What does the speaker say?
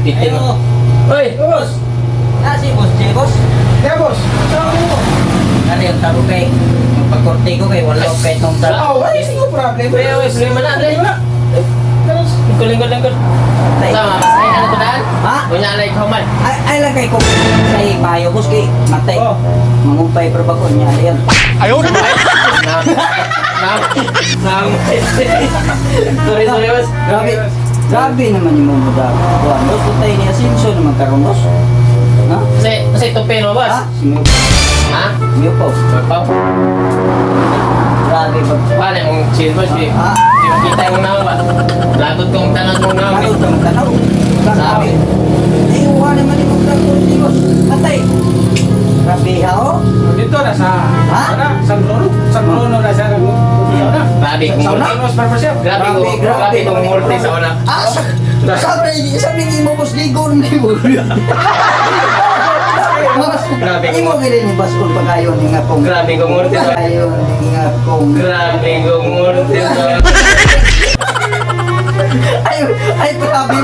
Bitin mo. Uy! Boss! Si boss, boss. Kaya boss, saan mo? Ano yung taro kay? Pagkorte ko kay wala akong petong taro. Oh, wala siguro problem. Uy, problema na, Andre. Lingkod. Sama, masahin na ito daan. Ha? Kunya na ikaw man. Ay lang kay ko sa payo boss kay matay. Oh. Mangumpay pero ba ko niya yan. Sorry, boss. Grabe naman yung mga muda. Buwan, boss, tutay niya Simpson naman karon boss. Ha? Kasi tupin mo, boss. Ha? Simiyo. Ha? Simiyo po. Magpaw. Grabe ba? Paano yung chill, boss? Di makita yung naman ba? Lagot kong tanong mong naman. Ano tong tanaw? Grabe. Eh, uwa naman yung mga kurti boss. Matay. Grabe ha oh. Dito na sa... Ha? San Bruno na siya. Grabe kong Sauna? multi. Grabe kong multi sa una. Ah, sabi ni mo boss ligon ni mo. Grabe Hindi mo bilhin ni boss kung pagayon ni nga kong. Grabe kong multi. Pagayon ni nga kong. Grabe kong multi. Ay, grabe.